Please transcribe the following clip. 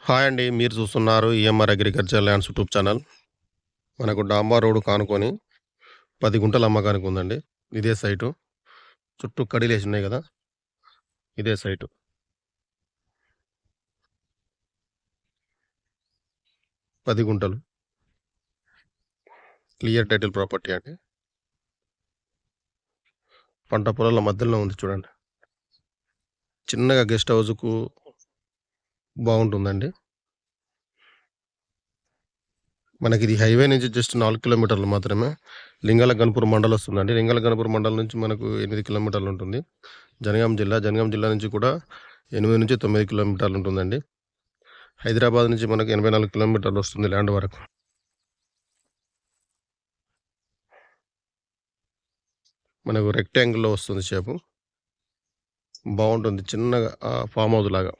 Hi అండి. మీరు చూస్తున్నారు EMR agriculture lands YouTube channel. మనకు డాంబా రోడ్ కానుకొని 10 గుంటలు అమ్మకానికి ఉందండి. ఇదే సైటు. చుట్టూ కడిలేసున్నాయి గదా! ఇదే సైటు. 10 గుంటలు. క్లియర్ టైటిల్ ప్రాపర్టీ అండి. పంట పొలాల మధ్యలో ఉంది చూడండి. చిన్నగా గెస్ట్ హౌస్‌కు బావుంటుందండి. మనకిది హైవే నుంచి జస్ట్ 4 కిలోమీటర్లు మాత్రమే. లింగాల గన్పూర్ మండల్ వస్తుందండి. లింగాల గన్పూర్ మండల్ నుంచి మనకు 8 కిలోమీటర్లు ఉంటుంది. జనగాం జిల్లా నుంచి కూడా 8-9 కిలోమీటర్లు ఉంటుందండి. హైదరాబాద్ నుంచి మనకు 84 కిలోమీటర్లు వస్తుంది ల్యాండ్ వరకు. మనకు రెక్టాంగిల్‌లో వస్తుంది షేపు. బావుంటుంది. చిన్నగా ఫార్మ్ హౌస్ లాగా.